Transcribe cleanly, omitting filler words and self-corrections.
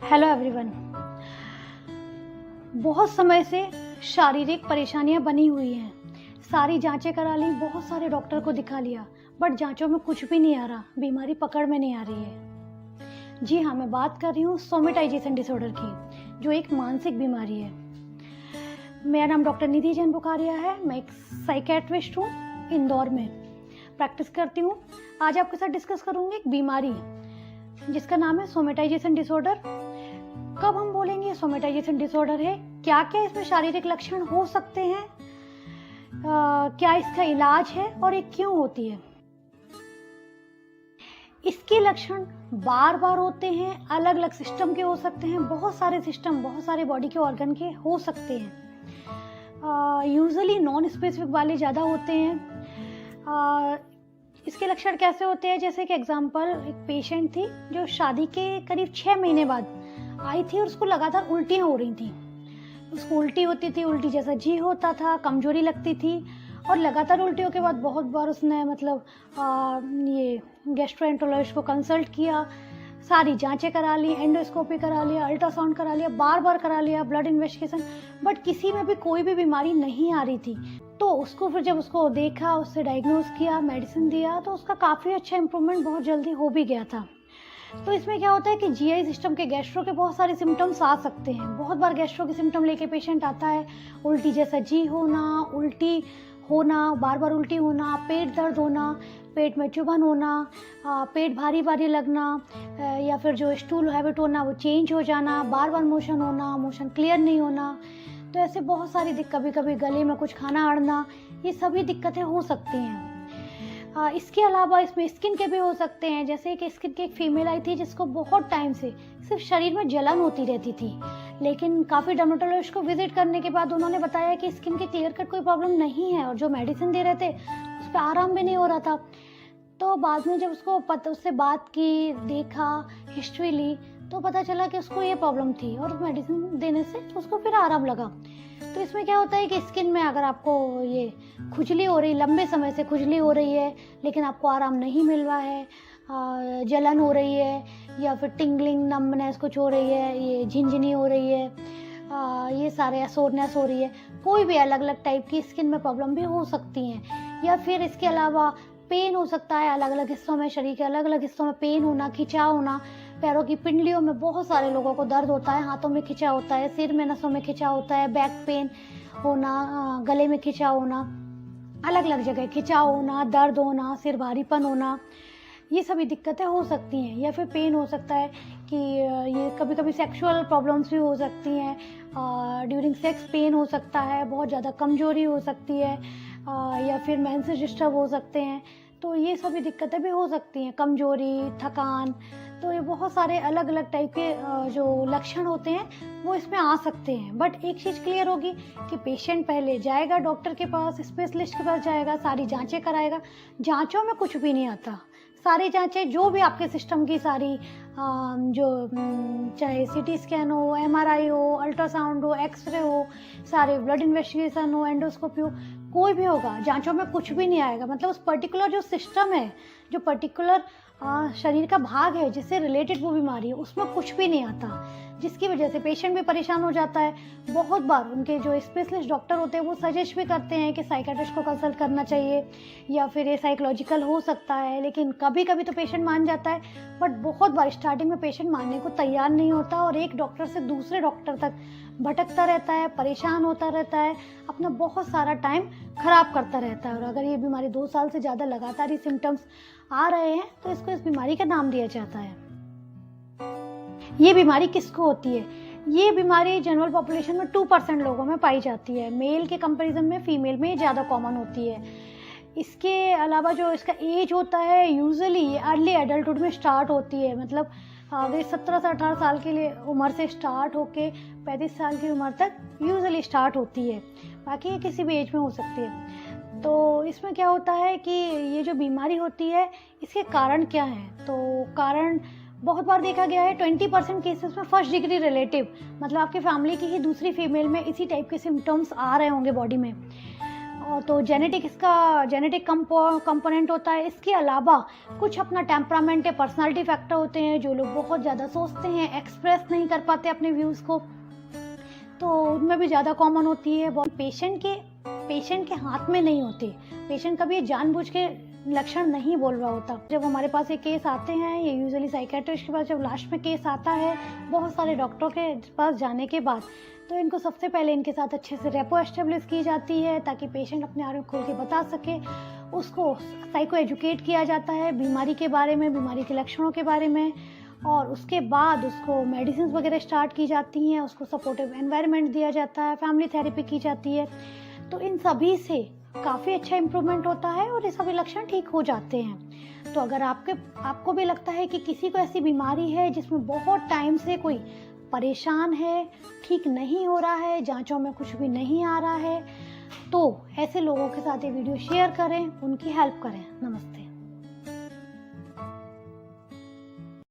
Hello everyone. बहुत समय से शारीरिक परेशानियां बनी हुई हैं। सारी जांचें करा ली, बहुत सारे डॉक्टर को दिखा लिया, बट जांचों में कुछ भी नहीं आ रहा, बीमारी पकड़ में नहीं आ रही है। जी हाँ, मैं बात कर रही हूँ सोमेटाइजेशन डिसऑर्डर की, जो एक मानसिक बीमारी है। मेरा नाम डॉक्टर निधि जैन बुखारिया है। मैं एक साइकेट्रिस्ट हूँ, इंदौर में प्रैक्टिस करती हूँ। आज आपके साथ डिस्कस करूँगी एक बीमारी जिसका नाम है सोमेटाइजेशन डिसऑर्डर। कब हम बोलेंगे सोमेटाइजेशन डिसऑर्डर है, क्या क्या इसमें शारीरिक लक्षण हो सकते हैं, क्या इसका इलाज है और ये क्यों होती है। इसके लक्षण बार बार होते हैं, अलग अलग सिस्टम के हो सकते हैं, बहुत सारे सिस्टम, बहुत सारे बॉडी के ऑर्गन के हो सकते हैं। यूजुअली नॉन स्पेसिफिक वाले ज़्यादा होते हैं। इसके लक्षण कैसे होते हैं, जैसे कि एग्जांपल, एक पेशेंट थी जो शादी के करीब 6 महीने बाद आई थी और उसको लगातार उल्टियाँ हो रही थी। उसको उल्टी होती थी, उल्टी जैसा जी होता था, कमजोरी लगती थी और लगातार उल्टियों के बाद बहुत बार उसने ये गैस्ट्रोएंटरोलॉजिस्ट को कंसल्ट किया, सारी जांचें करा ली, एंडोस्कोपी करा लिया, अल्ट्रासाउंड करा लिया, बार बार करा लिया, ब्लड इन्वेस्टिगेशन, बट किसी में भी कोई भी बीमारी नहीं आ रही थी। तो उसको फिर जब उसको देखा, उससे डायग्नोज किया, मेडिसिन दिया, तो उसका काफ़ी अच्छा इम्प्रूवमेंट बहुत जल्दी हो भी गया था। तो इसमें क्या होता है कि जीआई सिस्टम के गैस्ट्रो के बहुत सारे सिम्टम्स आ सकते हैं। बहुत बार गैस्ट्रो के सिम्टम लेके पेशेंट आता है, उल्टी जैसा जी होना, उल्टी होना, बार बार उल्टी होना, पेट दर्द होना, पेट में चुभन होना, पेट भारी भारी लगना, या फिर जो स्टूल हैबिट होना वो चेंज हो जाना, बार बार मोशन होना, मोशन क्लियर नहीं होना। तो ऐसे बहुत सारी कभी कभी गले में कुछ खाना अड़ना, ये सभी दिक्कतें हो सकती हैं। इसके अलावा इसमें स्किन के भी हो सकते हैं। जैसे कि स्किन की एक फीमेल आई थी जिसको बहुत टाइम से सिर्फ शरीर में जलन होती रहती थी, लेकिन काफ़ी डर्मेटोलॉजिस्ट को विजिट करने के बाद उन्होंने बताया कि स्किन की क्लियर कट कोई प्रॉब्लम नहीं है और जो मेडिसिन दे रहे थे उस पर आराम भी नहीं हो रहा था। तो बाद में जब उससे बात की, देखा, हिस्ट्री ली, तो पता चला कि उसको ये प्रॉब्लम थी और मेडिसिन देने से उसको फिर आराम लगा। तो इसमें क्या होता है कि स्किन में अगर आपको ये खुजली हो रही, लंबे समय से खुजली हो रही है लेकिन आपको आराम नहीं मिल रहा है, जलन हो रही है, या फिर टिंगलिंग, नम्बनेस कुछ हो रही है, ये झिनझिनी हो रही है, ये सारे सोरनेस हो रही है, कोई भी अलग अलग टाइप की स्किन में प्रॉब्लम भी हो सकती हैं। या फिर इसके अलावा पेन हो सकता है, अलग अलग हिस्सों में, शरीर के अलग अलग हिस्सों में पेन होना, खिंचाव होना, पैरों की पिंडलियों में बहुत सारे लोगों को दर्द होता है, हाथों में खिंचाव होता है, सिर में, नसों में खिंचाव होता है, बैक पेन होना, गले में खिंचाव होना, अलग अलग जगह खिंचाव होना, दर्द होना, सिर भारीपन होना, ये सभी दिक्कतें हो सकती हैं। या फिर पेन हो सकता है कि ये कभी कभी सेक्सुअल प्रॉब्लम्स भी हो सकती हैं, ड्यूरिंग सेक्स पेन हो सकता है, बहुत ज़्यादा कमजोरी हो सकती है, या फिर मेंसेस डिस्टर्ब हो सकते हैं। तो ये सभी दिक्कतें भी हो सकती हैं, कमजोरी, थकान। तो ये बहुत सारे अलग अलग टाइप के जो लक्षण होते हैं वो इसमें आ सकते हैं। बट एक चीज़ क्लियर होगी कि पेशेंट पहले जाएगा डॉक्टर के पास, स्पेशलिस्ट के पास जाएगा, सारी जांचें कराएगा। जांचों में कुछ भी नहीं आता, सारी जांचें जो भी आपके सिस्टम की सारी चाहे सीटी स्कैन हो, एमआरआई हो, अल्ट्रासाउंड हो, एक्सरे हो, सारे ब्लड इन्वेस्टिगेशन हो, एंडोस्कोपी हो, कोई भी होगा, जांचों में कुछ भी नहीं आएगा। मतलब उस पर्टिकुलर जो सिस्टम है, जो पर्टिकुलर शरीर का भाग है जिससे रिलेटेड वो बीमारी है, उसमें कुछ भी नहीं आता, जिसकी वजह से पेशेंट भी परेशान हो जाता है। बहुत बार उनके जो स्पेशलिस्ट डॉक्टर होते हैं वो सजेस्ट भी करते हैं कि साइकेट्रिस्ट को कंसल्ट करना चाहिए, या फिर ये साइकोलॉजिकल हो सकता है, लेकिन कभी कभी तो पेशेंट मान जाता है। बट बहुत बार स्टार्टिंग में पेशेंट मानने को तैयार नहीं होता और एक डॉक्टर से दूसरे डॉक्टर तक भटकता रहता है, परेशान होता रहता है, अपना बहुत सारा टाइम खराब करता रहता है। और अगर ये बीमारी 2 साल से ज़्यादा लगातार ही सिम्टम्स आ रहे हैं तो इसको इस बीमारी का नाम दिया जाता है। ये बीमारी किसको होती है? ये बीमारी जनरल पॉपुलेशन में 2% लोगों में पाई जाती है। मेल के कंपैरिजन में फीमेल में ज़्यादा कॉमन होती है। इसके अलावा जो इसका एज होता है, यूजुअली अर्ली एडल्टहुड में स्टार्ट होती है। मतलब अगर 17 से 18 साल के लिए उम्र से स्टार्ट होके 35 साल की उम्र तक यूजुअली स्टार्ट होती है, बाकी ये किसी भी एज में हो सकती है। तो इसमें क्या होता है कि ये जो बीमारी होती है इसके कारण क्या हैं? तो कारण बहुत बार देखा गया है 20% केसेस में फर्स्ट डिग्री रिलेटिव, मतलब आपकी फैमिली की ही दूसरी फीमेल में इसी टाइप के सिम्टम्स आ रहे होंगे बॉडी में, और तो जेनेटिक इसका जेनेटिक कंपोनेंट होता है। इसके अलावा कुछ अपना टेम्परामेंट है, पर्सनालिटी फैक्टर होते हैं। जो लोग बहुत ज़्यादा सोचते हैं, एक्सप्रेस नहीं कर पाते अपने व्यूज़ को, तो उनमें भी ज़्यादा कॉमन होती है। पेशेंट के हाथ में नहीं होती। पेशेंट कभी जानबूझ के लक्षण नहीं बोल रहा होता। जब हमारे पास ये केस आते हैं, ये यूजुअली साइकेट्रिस्ट के पास जब लास्ट में केस आता है बहुत सारे डॉक्टरों के पास जाने के बाद, तो इनको सबसे पहले इनके साथ अच्छे से रेपो एस्टेब्लिश की जाती है ताकि पेशेंट अपने बारे में खोल के बता सके। उसको साइको एजुकेट किया जाता है बीमारी के बारे में, बीमारी के लक्षणों के बारे में, और उसके बाद उसको मेडिसिन वगैरह स्टार्ट की जाती हैं। उसको सपोर्टिव एनवायरनमेंट दिया जाता है, फैमिली थेरेपी की जाती है। तो इन सभी से काफ़ी अच्छा इम्प्रूवमेंट होता है और ये सभी लक्षण ठीक हो जाते हैं। तो अगर आपको भी लगता है कि किसी को ऐसी बीमारी है जिसमें बहुत टाइम से कोई परेशान है, ठीक नहीं हो रहा है, जांचों में कुछ भी नहीं आ रहा है, तो ऐसे लोगों के साथ ये वीडियो शेयर करें, उनकी हेल्प करें। नमस्ते।